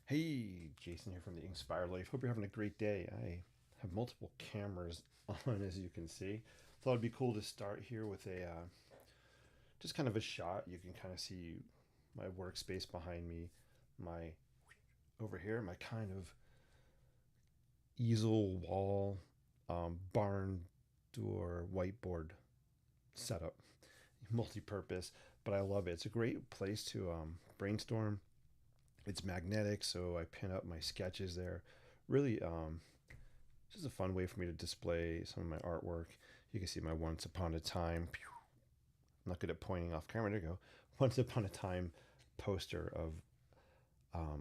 Hey, Jason here from the INKspired Life. Hope you're having a great day. I have multiple cameras on, as you can see. Thought it'd be cool to start here with a just kind of a shot. You can kind of see my workspace behind me, my over here, my kind of easel wall, barn door, whiteboard setup, multi-purpose. But I love it. It's a great place to brainstorm. It's magnetic, so I pin up my sketches there. Really, just a fun way for me to display some of my artwork. You can see my Once Upon a Time. I'm not good at pointing off camera. There you go. Once Upon a Time poster of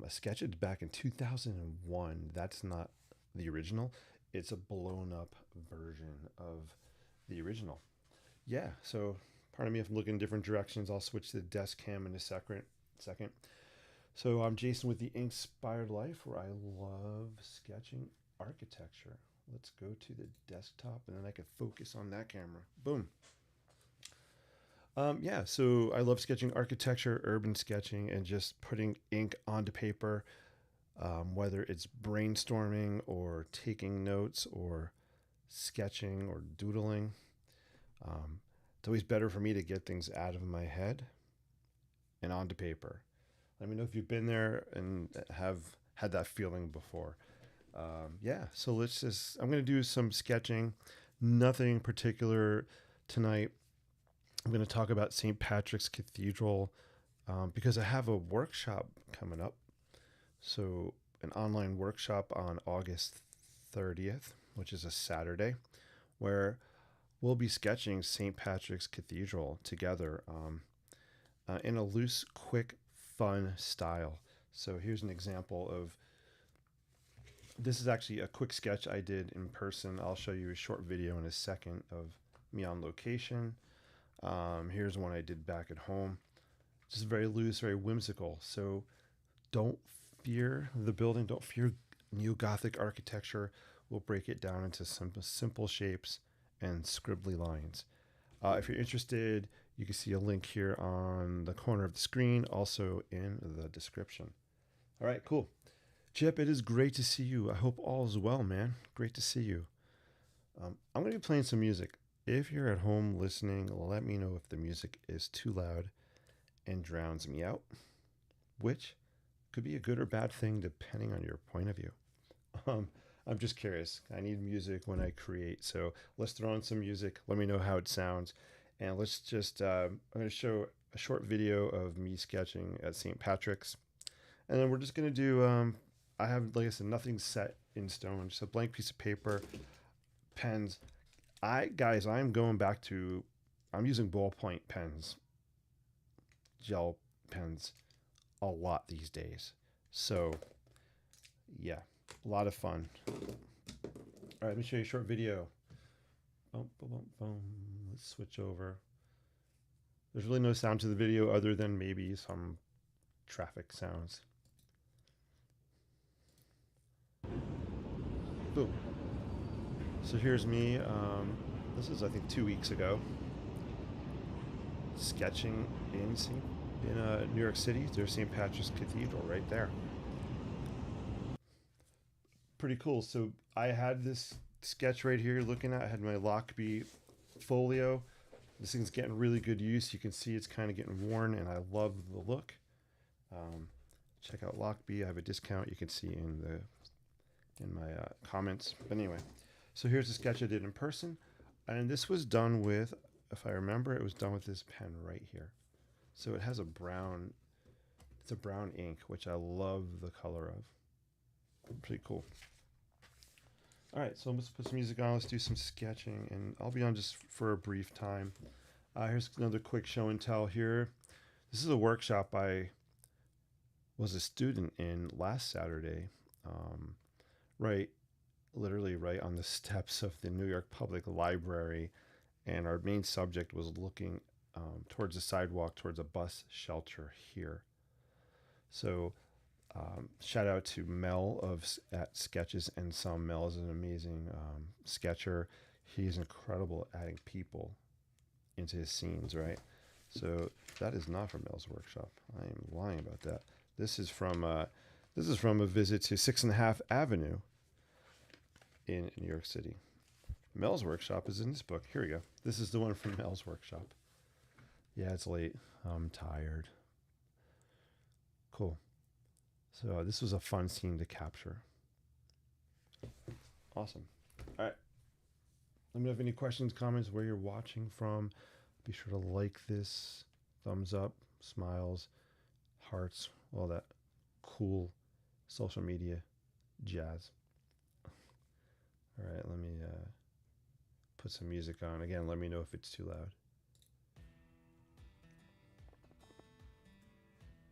a sketch back in 2001. That's not the original. It's a blown up version of the original. Yeah, so pardon me if I'm looking in different directions. I'll switch to the desk cam in a second. So I'm Jason with the INKspired Life, where I love sketching architecture. Let's go to the desktop, and then I can focus on that camera. Boom. Yeah, so I love sketching architecture, urban sketching, and just putting ink onto paper, whether it's brainstorming or taking notes or sketching or doodling. It's always better for me to get things out of my head and onto paper. Let me know if you've been there and have had that feeling before. Yeah, so I'm going to do some sketching. Nothing particular tonight. I'm going to talk about St. Patrick's Cathedral because I have a workshop coming up. So, an online workshop on August 30th, which is a Saturday, where we'll be sketching St. Patrick's Cathedral together in a loose, quick, fun style. So here's an example of this is actually a quick sketch I did in person. I'll show you a short video in a second of me on location. Here's one I did back at home. Just very loose, very whimsical. So don't fear the building. Don't fear neo-Gothic architecture. We'll break it down into some simple shapes and scribbly lines. If you're interested, you can see a link here on the corner of the screen, also in the description. All right, cool. Chip, it is great to see you. I hope all is well, man. Great to see you. I'm going to be playing some music. If you're at home listening, let me know if the music is too loud and drowns me out, which could be a good or bad thing depending on your point of view. Um, I'm just curious. I need music when I create, so let's throw on some music. Let me know how it sounds, and let's just. I'm going to show a short video of me sketching at St. Patrick's, and then we're just going to do. I have, like I said, nothing set in stone, just a blank piece of paper, pens. I'm going back to. I'm using ballpoint pens, gel pens, a lot these days. So, yeah, a lot of fun. All right, let me show you a short video. Boom, boom, boom, boom. Let's switch over. There's really no sound to the video other than maybe some traffic sounds. Boom. So here's me. This is, I think, 2 weeks ago. Sketching in New York City. There's St. Patrick's Cathedral right there. Pretty cool. So I had this sketch right here looking at. I had my Lockbee folio. This thing's getting really good use. You can see it's kind of getting worn, and I love the look. Check out Lockbee. I have a discount. You can see in my comments. But anyway, so here's the sketch I did in person, and this was done with, if I remember, it was done with this pen right here. So it has it's a brown ink, which I love the color of. Pretty cool. All right, so let's put some music on. Let's do some sketching, and I'll be on just for a brief time. Here's another quick show and tell here. This is a workshop I was a student in last Saturday, right, literally right on the steps of the New York Public Library, and our main subject was looking towards the sidewalk, towards a bus shelter here. So shout out to Mel at Sketches and Some. Mel is an amazing sketcher. He's incredible at adding people into his scenes, right? So that is not from Mel's workshop. I am lying about that. This is from This is from a visit to 6.5 Avenue in New York City. Mel's workshop is in this book. Here we go. This is the one from Mel's workshop. Yeah, it's late. I'm tired. Cool. So this was a fun scene to capture. Awesome. All right. Let me know if any questions, comments, where you're watching from. Be sure to like this. Thumbs up, smiles, hearts, all that cool social media jazz. All right, let me put some music on. Again, let me know if it's too loud.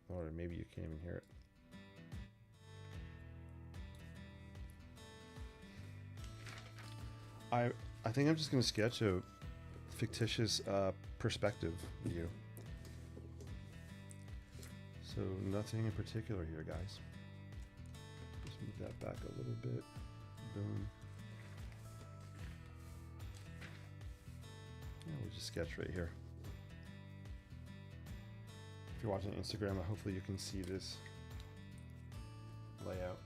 Or maybe you can't even hear it. I think I'm just going to sketch a fictitious perspective view. So nothing in particular here, guys. Just move that back a little bit. Boom. Yeah, we'll just sketch right here. If you're watching Instagram, hopefully you can see this layout.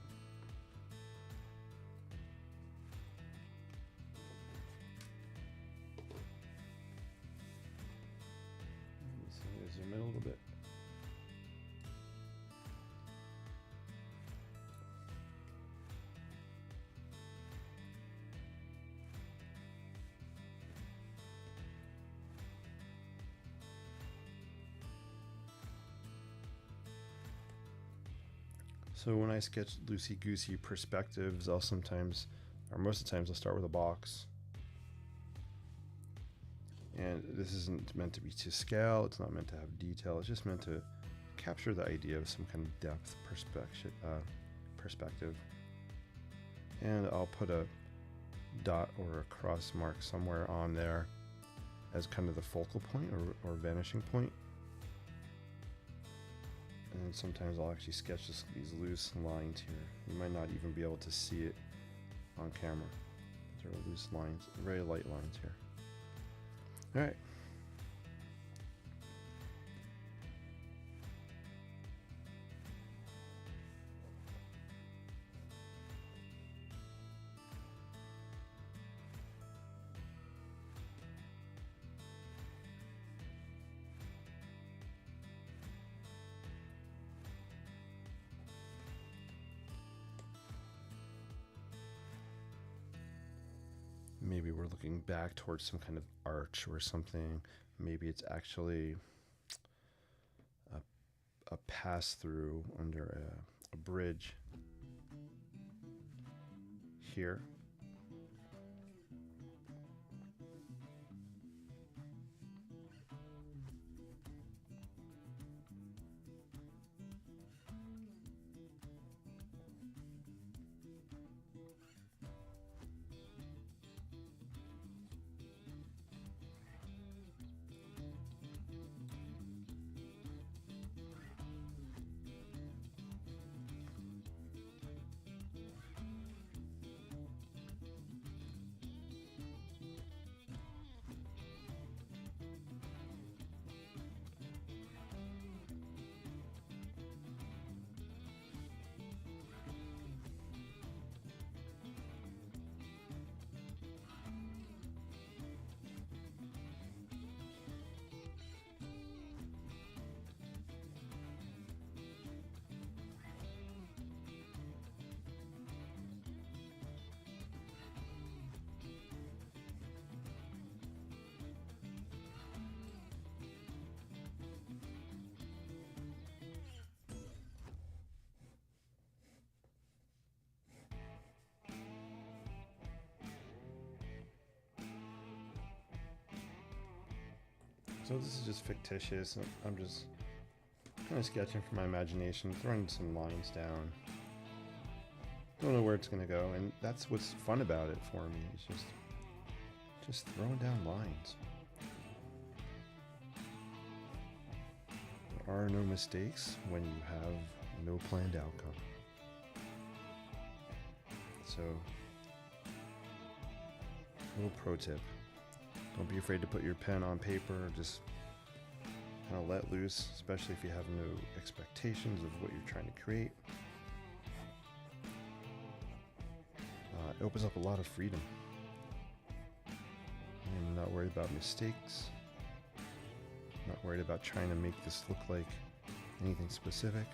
Zoom in a little bit. So when I sketch loosey-goosey perspectives, I'll sometimes, or most of the times, I'll start with a box. And this isn't meant to be to scale, it's not meant to have detail, it's just meant to capture the idea of some kind of depth perspective. And I'll put a dot or a cross mark somewhere on there as kind of the focal point or vanishing point. And sometimes I'll actually sketch these loose lines here. You might not even be able to see it on camera. There are loose lines, very light lines here. All right. Maybe we're looking back towards some kind of arch or something. Maybe it's actually a pass-through under a bridge here. So this is just fictitious. I'm just kind of sketching from my imagination, throwing some lines down. Don't know where it's going to go, and that's what's fun about it for me. It's just throwing down lines. There are no mistakes when you have no planned outcome. So, little pro tip. Don't be afraid to put your pen on paper, just kind of let loose, especially if you have no expectations of what you're trying to create. It opens up a lot of freedom. I'm not worried about mistakes. I'm not worried about trying to make this look like anything specific.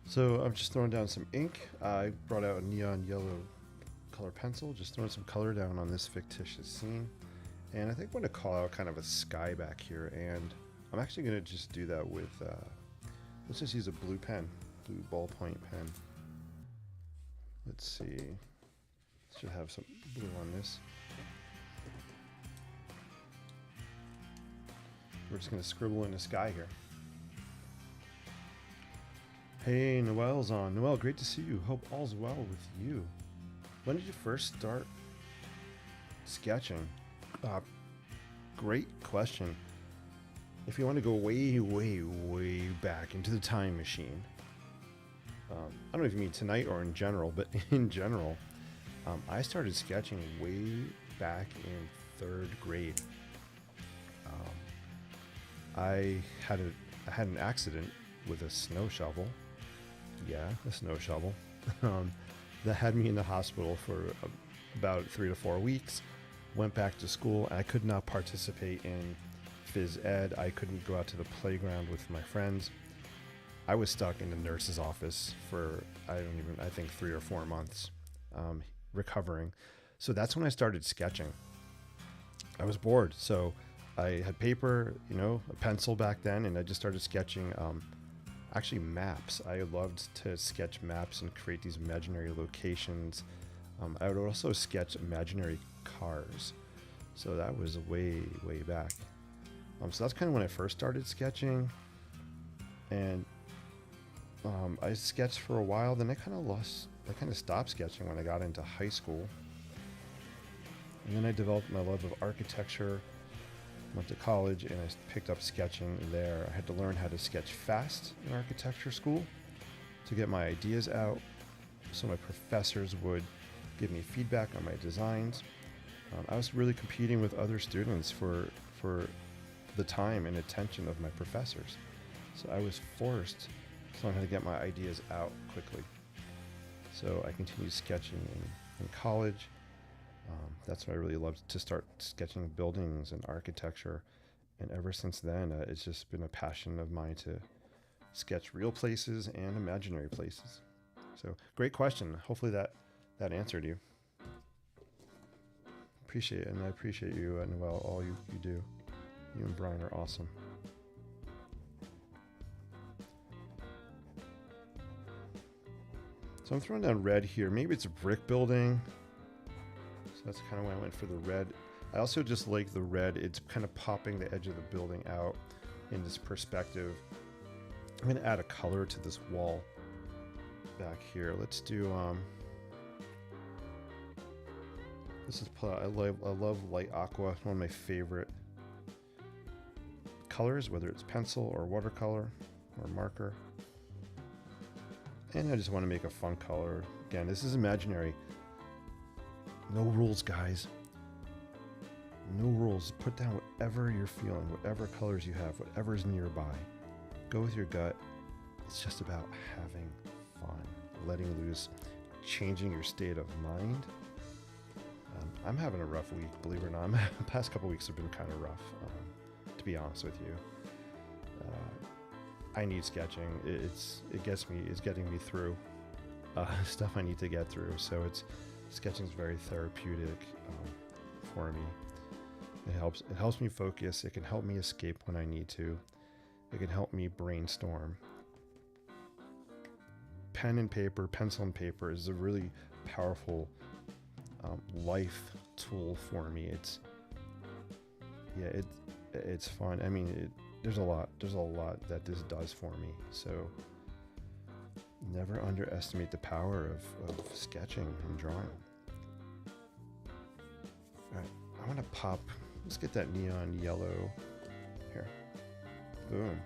So I'm just throwing down some ink. I brought out a neon yellow color pencil, just throwing some color down on this fictitious scene. And I think I'm going to call out kind of a sky back here, and I'm actually going to just do that with, let's just use a blue pen, blue ballpoint pen. Let's see, should have some blue on this. We're just going to scribble in the sky here. Hey, Noelle's on. Noelle, great to see you. Hope all's well with you. When did you first start sketching? Uh, Great question. If you want to go way, way, way back into the time machine, I don't know if you mean tonight or in general, but in general, I started sketching way back in third grade. I had an accident with a snow shovel. Yeah, a snow shovel. That had me in the hospital for about 3 to 4 weeks. Went back to school. I could not participate in phys ed. I couldn't go out to the playground with my friends. I was stuck in the nurse's office for I think 3 or 4 months, recovering. So that's when I started sketching. I was bored, so I had paper, a pencil back then, and I just started sketching. Actually, maps. I loved to sketch maps and create these imaginary locations. I would also sketch imaginary cars. So that was way, way back. So that's kind of when I first started sketching. And I sketched for a while. Then I kind of stopped sketching when I got into high school. And then I developed my love of architecture. Went to college and I picked up sketching there. I had to learn how to sketch fast in architecture school to get my ideas out, so my professors would give me feedback on my designs. I was really competing with other students for the time and attention of my professors. So I was forced to learn how to get my ideas out quickly. So I continued sketching in college. That's when I really loved to start sketching buildings and architecture. And ever since then, it's just been a passion of mine to sketch real places and imaginary places. So great question. Hopefully that answered you. Appreciate it, and I appreciate you and all you do. You and Brian are awesome. So I'm throwing down red here. Maybe it's a brick building. That's kind of why I went for the red. I also just like the red. It's kind of popping the edge of the building out in this perspective. I'm going to add a color to this wall back here. Let's do, I love light aqua. One of my favorite colors, whether it's pencil or watercolor or marker. And I just want to make a fun color. Again, this is imaginary. No rules, guys. No rules. Put down whatever you're feeling, whatever colors you have, whatever's nearby. Go with your gut. It's just about having fun, letting loose, changing your state of mind. I'm having a rough week, believe it or not. The past couple weeks have been kind of rough, to be honest with you. I need sketching. It's getting me through stuff I need to get through. So sketching is very therapeutic for me. It helps me focus. It can help me escape when I need to. It can help me brainstorm. Pencil and paper is a really powerful life tool for me. It's fun. I mean, there's a lot that this does for me. So never underestimate the power of sketching and drawing. All right, I want to pop. Let's get that neon yellow here. Boom.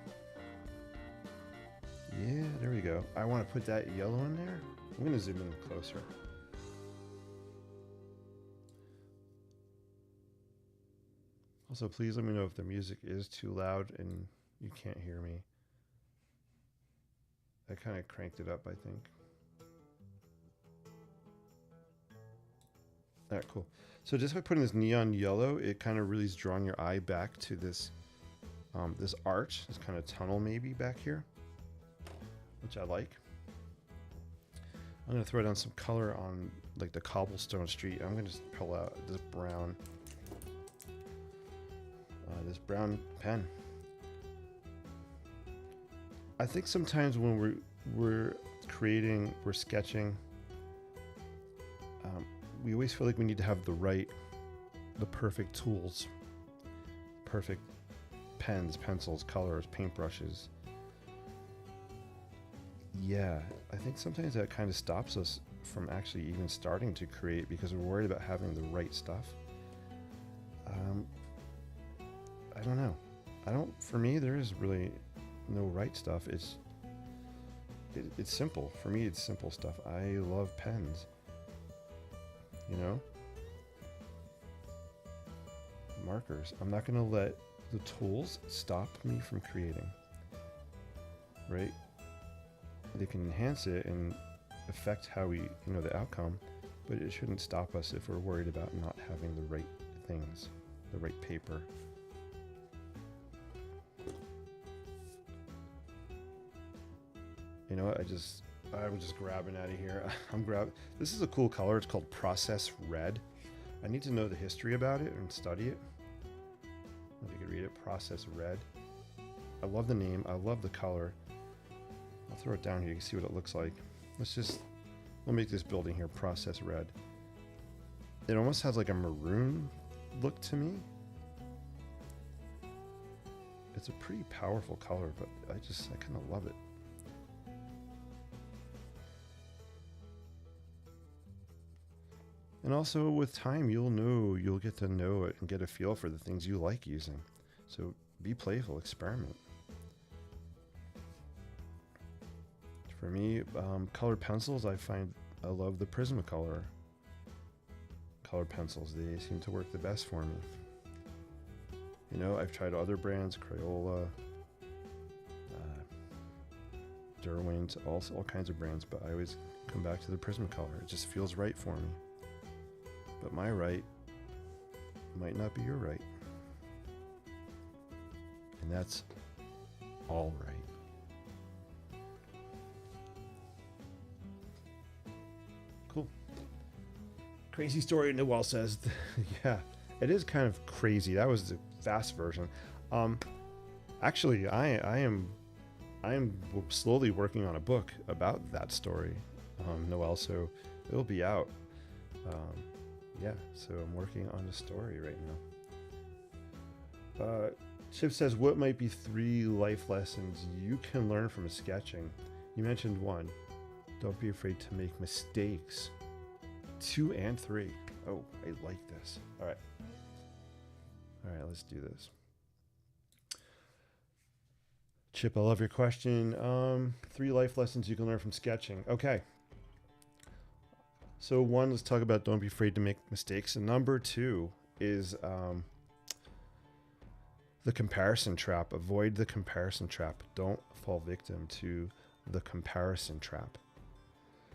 Yeah, there we go. I want to put that yellow in there. I'm going to zoom in closer. Also, please let me know if the music is too loud and you can't hear me. I kind of cranked it up, I think. All right, cool. So just by putting this neon yellow, it kind of really is drawing your eye back to this this arch, this kind of tunnel maybe back here, which I like. I'm going to throw down some color on like the cobblestone street. I'm going to just pull out this brown pen. I think sometimes when we're sketching, we always feel like we need to have the perfect tools, perfect pens, pencils, colors, paintbrushes. Yeah, I think sometimes that kind of stops us from actually even starting to create because we're worried about having the right stuff. I don't know. For me, there is really no right stuff. It's simple. For me, it's simple stuff. I love pens. You know? Markers. I'm not going to let the tools stop me from creating. Right? They can enhance it and affect how we, the outcome, but it shouldn't stop us if we're worried about not having the right things, the right paper. You know what? I was just grabbing out of here. This is a cool color. It's called Process Red. I need to know the history about it and study it. If you could read it, Process Red. I love the name. I love the color. I'll throw it down here. You can see what it looks like. We'll make this building here Process Red. It almost has like a maroon look to me. It's a pretty powerful color, but I kind of love it. And also with time, you'll get to know it and get a feel for the things you like using. So be playful, experiment. For me, colored pencils, I love the Prismacolor colored pencils. They seem to work the best for me. I've tried other brands, Crayola, Derwent, all kinds of brands, but I always come back to the Prismacolor. It just feels right for me. But my right might not be your right. And that's all right. Cool. Crazy story, Noel says. Yeah, it is kind of crazy. That was the fast version. Actually, I am slowly working on a book about that story, Noel, so it'll be out. Yeah, so I'm working on a story right now. Chip says, what might be 3 life lessons you can learn from sketching? You mentioned 1. Don't be afraid to make mistakes. 2 and 3. Oh, I like this. All right, let's do this. Chip, I love your question. 3 life lessons you can learn from sketching. Okay. So 1, let's talk about don't be afraid to make mistakes. And number 2 is the comparison trap. Avoid the comparison trap. Don't fall victim to the comparison trap.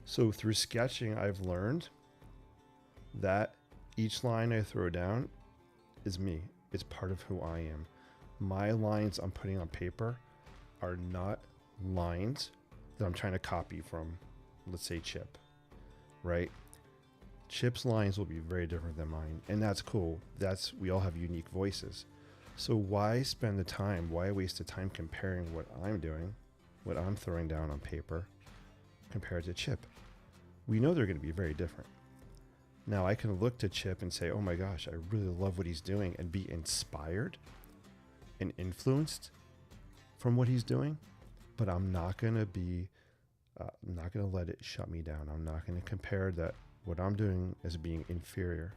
So through sketching, I've learned that each line I throw down is me. It's part of who I am. My lines I'm putting on paper are not lines that I'm trying to copy from, let's say, Chip. Right? Chip's lines will be very different than mine, and that's cool. We all have unique voices. So why spend the time? Why waste the time comparing what I'm doing, what I'm throwing down on paper, compared to Chip? We know they're going to be very different. Now I can look to Chip and say, oh my gosh, I really love what he's doing, and be inspired and influenced from what he's doing, but I'm not going to be not going to let it shut me down. I'm not going to compare what I'm doing as being inferior.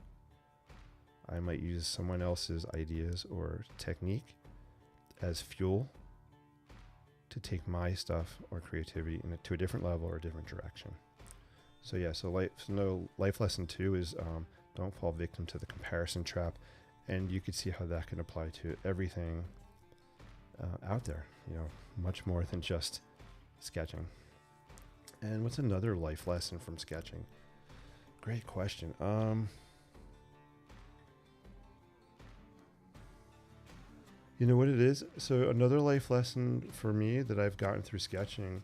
I might use someone else's ideas or technique as fuel to take my stuff or creativity to a different level or a different direction. So yeah, life lesson 2 is don't fall victim to the comparison trap, and you could see how that can apply to everything out there. Much more than just sketching. And what's another life lesson from sketching? Great question. You know what it is? So another life lesson for me that I've gotten through sketching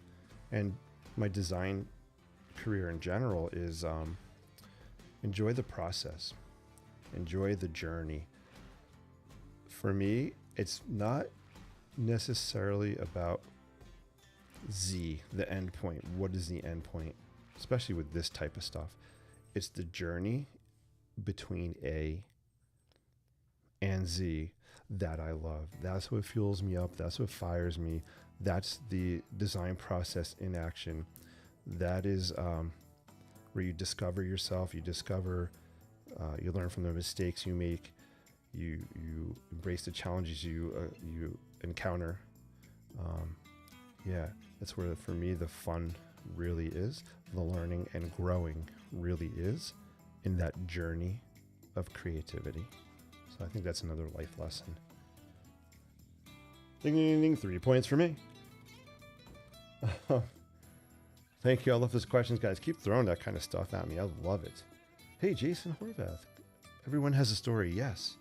and my design career in general is enjoy the process. Enjoy the journey. For me, it's not necessarily about the end point. What is the end point? Especially with this type of stuff. It's the journey between A and Z that I love. That's what fuels me up. That's what fires me. That's the design process in action. That is where you discover yourself, you learn from the mistakes you make, you embrace the challenges you encounter. Yeah, that's where for me the fun really is. The learning and growing really is in that journey of creativity. So I think that's another life lesson. Ding, ding, ding, 3 points for me. Thank you. I love those questions, guys. Keep throwing that kind of stuff at me. I love it. Hey, Jason Horvath. Everyone has a story. Yes,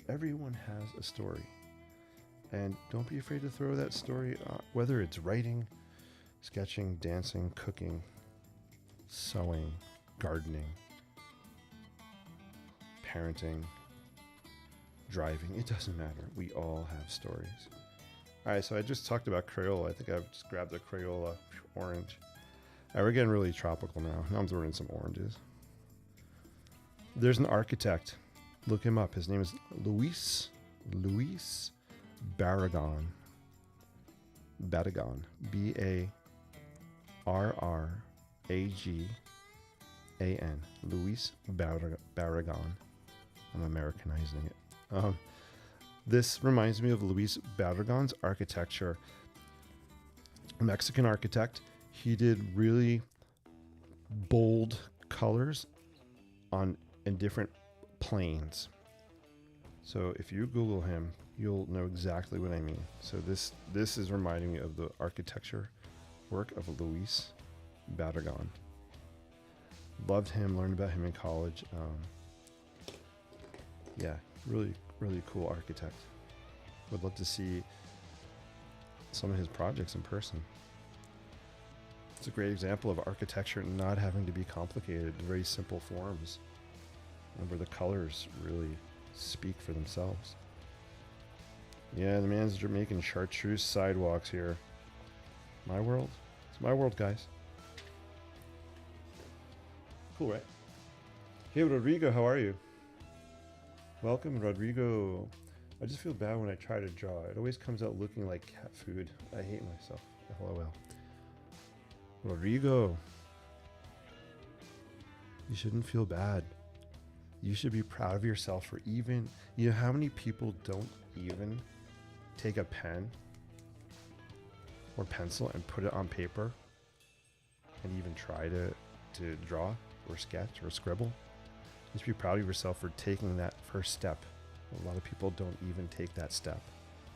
everyone has a story. And don't be afraid to throw that story, whether it's writing, sketching, dancing, cooking, sewing, gardening, parenting, driving. It doesn't matter. We all have stories. All right, so I just talked about Crayola. I think I've just grabbed the Crayola orange. All right, we're getting really tropical now. Now I'm throwing in some oranges. There's an architect. Look him up. His name is Luis Barragan. Barragan. Barragan. Luis Barragan. I'm Americanizing it. This reminds me of Luis Barragan's architecture. Mexican architect. He did really bold colors in different planes. So if you Google him, you'll know exactly what I mean. So this is reminding me of the architecture work of Luis Barragan. Loved him, learned about him in college. Yeah, really, really cool architect. Would love to see some of his projects in person. It's a great example of architecture not having to be complicated, very simple forms, and where the colors really speak for themselves. Yeah, the man's making chartreuse sidewalks here. My world. It's my world, guys. Cool, right? Hey, Rodrigo, how are you? Welcome, Rodrigo. I just feel bad when I try to draw. It always comes out looking like cat food. I hate myself. LOL. Rodrigo. You shouldn't feel bad. You should be proud of yourself for even... You know how many people don't even take a pen or pencil and put it on paper and even try to draw or sketch or scribble? Just be proud of yourself for taking that first step. A lot of people don't even take that step.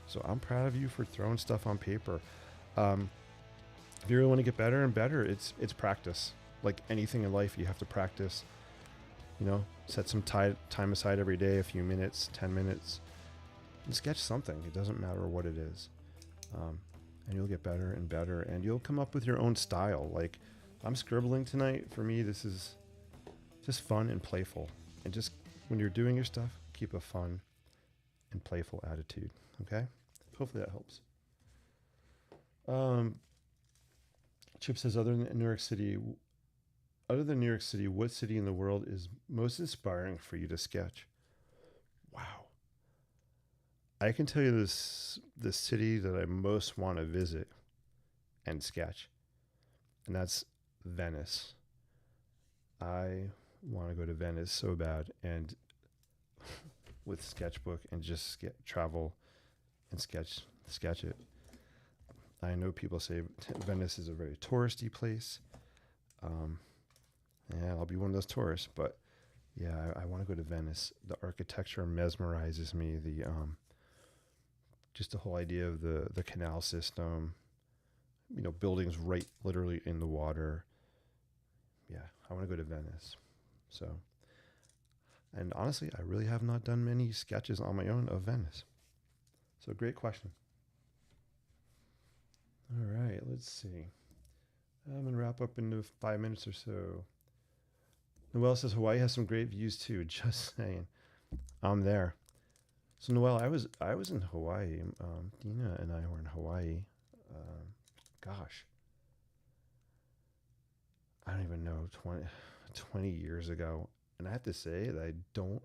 So I'm proud of you for throwing stuff on paper. If you really want to get better and better, it's practice. Like anything in life, you have to practice. You know, set some time aside every day, a few minutes, 10 minutes, and sketch something. It doesn't matter what it is. And you'll get better and better, and you'll come up with your own style. Like I'm scribbling tonight. For me, this is just fun and playful. And just when you're doing your stuff, keep a fun and playful attitude. Okay? Hopefully that helps. Chip says, other than New York City, what city in the world is most inspiring for you to sketch? Wow. I can tell you the city that I most want to visit and sketch, and that's Venice. I want to go to Venice so bad, and with sketchbook and just travel and sketch it. I know people say Venice is a very touristy place. Yeah, I'll be one of those tourists, but yeah, I want to go to Venice. The architecture mesmerizes me. Just the whole idea of the canal system, you know, buildings right literally in the water. Yeah, I want to go to Venice. So, and honestly, I really have not done many sketches on my own of Venice. So great question. All right, let's see. I'm going to wrap up in 5 minutes or so. Noelle says Hawaii has some great views too. Just saying. I'm there. So Noelle, I was in Hawaii. Dina and I were in Hawaii. Gosh. I don't even know, 20 years ago. And I have to say that I don't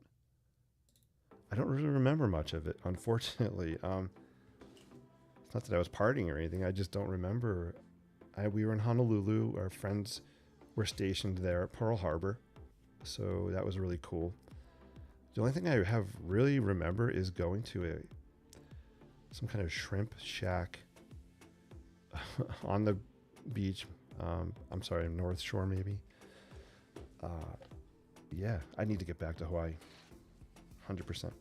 really remember much of it, unfortunately. It's not that I was partying or anything. I just don't remember. We were in Honolulu. Our friends were stationed there at Pearl Harbor. So that was really cool. The only thing I have really remember is going to some kind of shrimp shack on the beach. I'm sorry, North Shore maybe. Yeah, I need to get back to Hawaii. 100%. All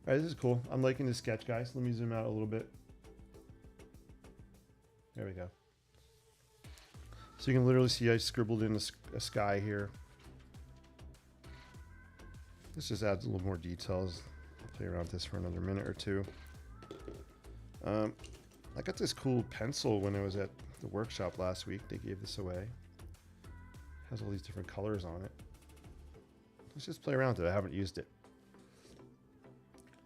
right, this is cool. I'm liking this sketch, guys. Let me zoom out a little bit. There we go. So you can literally see I scribbled in a sky here. This just adds a little more details. I'll play around with this for another minute or two. I got this cool pencil when I was at the workshop last week. They gave this away. It has all these different colors on it. Let's just play around with it. I haven't used it.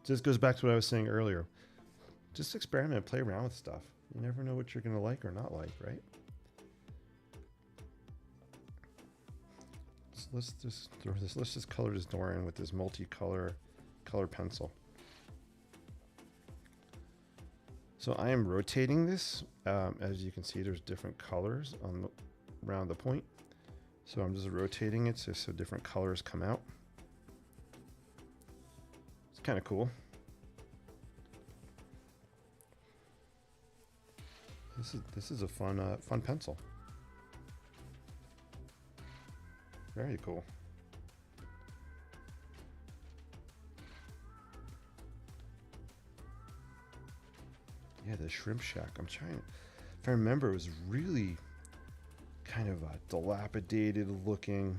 This goes back to what I was saying earlier. Just experiment, play around with stuff. You never know what you're going to like or not like, right? So let's just throw this. Let's just color this door in with this multicolor color pencil. So I am rotating this. As you can see, there's different colors around the point. So I'm just rotating it so different colors come out. It's kind of cool. This is a fun pencil. Very cool. Yeah, the shrimp shack. I'm trying. If I remember, it was really kind of a dilapidated looking.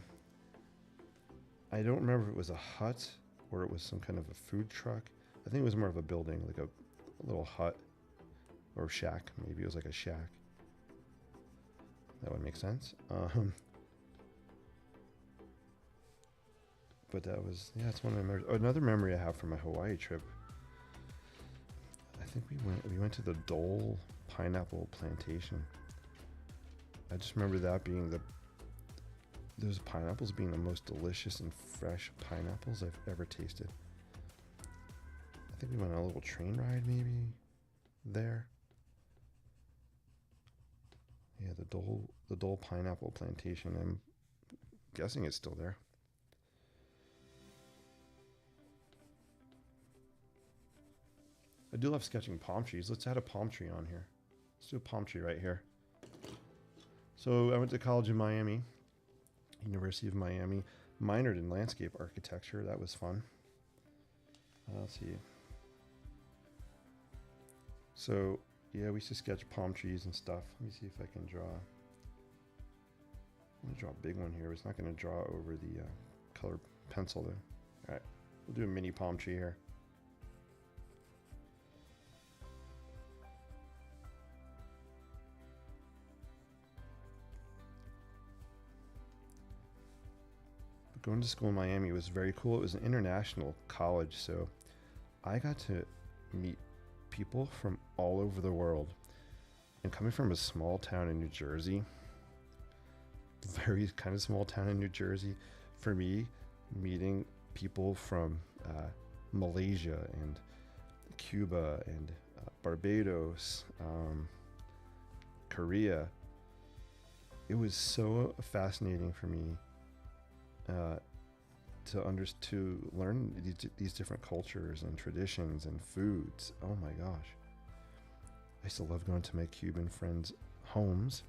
I don't remember if it was a hut or it was some kind of a food truck. I think it was more of a building, like a little hut or shack. Maybe it was like a shack. That would make sense. But that was, yeah, it's one of my memories. Oh, another memory I have from my Hawaii trip. I think we went to the Dole pineapple plantation. I just remember that being those pineapples being the most delicious and fresh pineapples I've ever tasted. I think we went on a little train ride maybe there. Yeah, the Dole pineapple plantation. I'm guessing it's still there. I do love sketching palm trees. Let's add a palm tree on here. Let's do a palm tree right here. So I went to college in Miami, University of Miami, minored in landscape architecture. That was fun. Let's see. So yeah, we used to sketch palm trees and stuff. Let me see if I can draw. I'm gonna draw a big one here. It's not gonna draw over the color pencil though. All right, we'll do a mini palm tree here. Going to school in Miami was very cool. It was an international college, so I got to meet people from all over the world. And coming from a small town in New Jersey, very kind of small town in New Jersey, for me, meeting people from Malaysia and Cuba and Barbados, Korea, it was so fascinating for me to learn these different cultures and traditions and foods. Oh my gosh. I used to love going to my Cuban friends' homes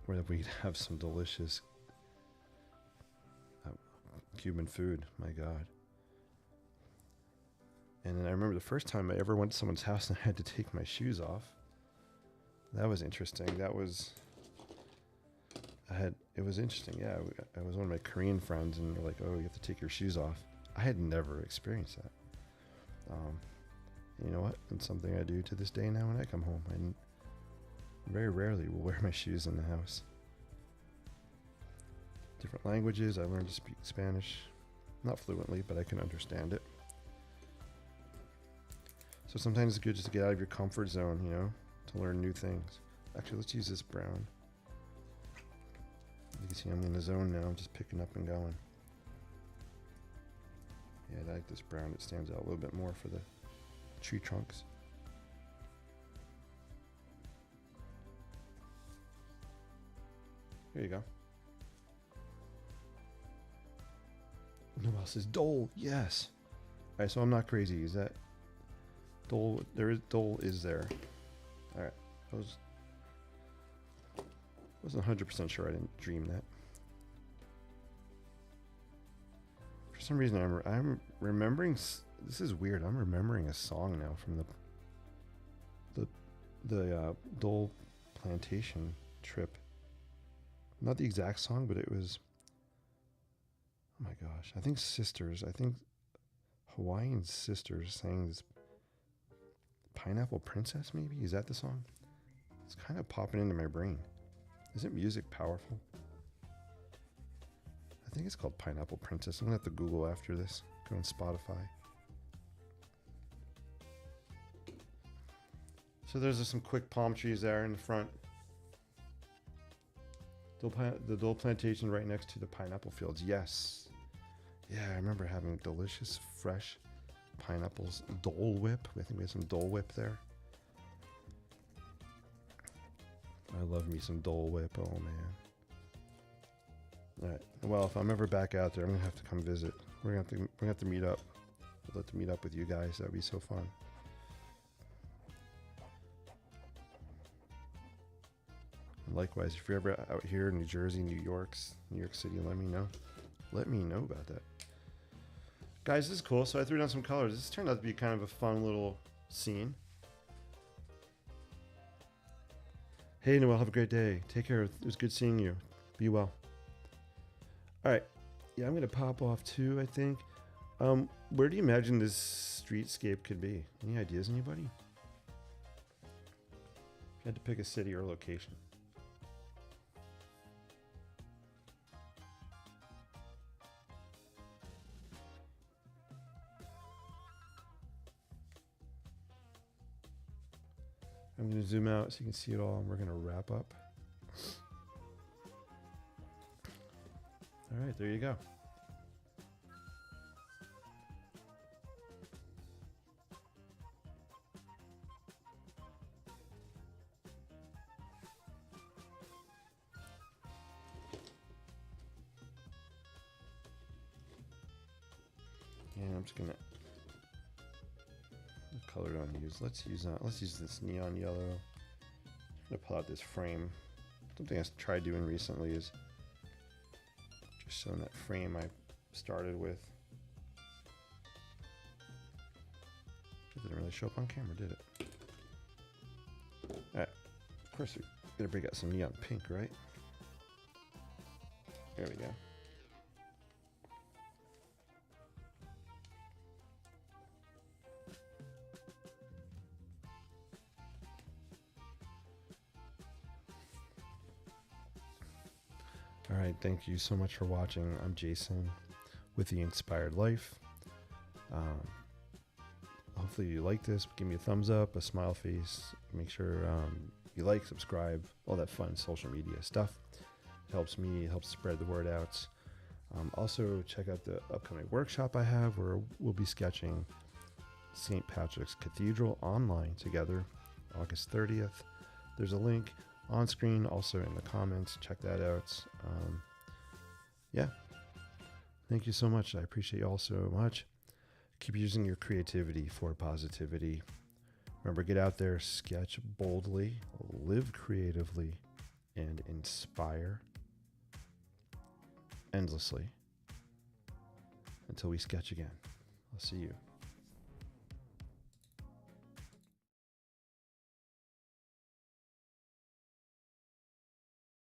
where we'd have some delicious Cuban food. My God. And then I remember the first time I ever went to someone's house and I had to take my shoes off. That was interesting. It was interesting, yeah. I was one of my Korean friends, and they're like, "Oh, you have to take your shoes off." I had never experienced that. You know what? It's something I do to this day now when I come home. I very rarely will wear my shoes in the house. Different languages. I learned to speak Spanish, not fluently, but I can understand it. So sometimes it's good just to get out of your comfort zone, you know, to learn new things. Actually, let's use this brown. You can see I'm in the zone now. I'm just picking up and going. Yeah, I like this brown. It stands out a little bit more for the tree trunks. Here you go. Noel says Dole. Yes. All right, so I'm not crazy. Is that Dole? Dole is there. All right. Wasn't 100% sure. I didn't dream that. For some reason, I'm remembering. This is weird. I'm remembering a song now from the Dole plantation trip. Not the exact song, but it was. Oh my gosh! I think Sisters. I think Hawaiian Sisters sang this. Pineapple Princess, maybe? Is that the song? It's kind of popping into my brain. Isn't music powerful? I think it's called Pineapple Princess. I'm gonna have to Google after this. Go on Spotify. So there's some quick palm trees there in the front. The Dole plantation right next to the pineapple fields. Yes. Yeah, I remember having delicious, fresh pineapples. Dole Whip. I think we had some Dole Whip there. I love me some Dole Whip. Oh, man. All right. Well, if I'm ever back out there, I'm going to have to come visit. We're going to have to meet up. I'd love to meet up with you guys. That would be so fun. Likewise, if you're ever out here in New Jersey, New York City, let me know. Let me know about that. Guys, this is cool. So I threw down some colors. This turned out to be kind of a fun little scene. Hey, Noel, have a great day. Take care. It was good seeing you. Be well. All right. Yeah, I'm going to pop off too, I think. Where do you imagine this streetscape could be? Any ideas, anybody? If you had to pick a city or location. I'm going to zoom out so you can see it all, and we're going to wrap up. All right, there you go. And I'm just going to color I want to use. Let's use this neon yellow. I'm gonna pull out this frame. Something I tried doing recently is just showing that frame I started with. It didn't really show up on camera, did it? Alright. Of course we gotta break out some neon pink, right? There we go. All right, thank you so much for watching. I'm Jason with the Inspired Life. Hopefully you like this. Give me a thumbs up, a smile face. Make sure you like, subscribe, all that fun social media stuff. It helps me, it helps spread the word out. Also, check out the upcoming workshop I have where we'll be sketching St. Patrick's Cathedral online together, August 30th. There's a link on screen, also in the comments. Check that out. Yeah. Thank you so much. I appreciate you all so much. Keep using your creativity for positivity. Remember, get out there, sketch boldly, live creatively, and inspire endlessly. Until we sketch again. I'll see you.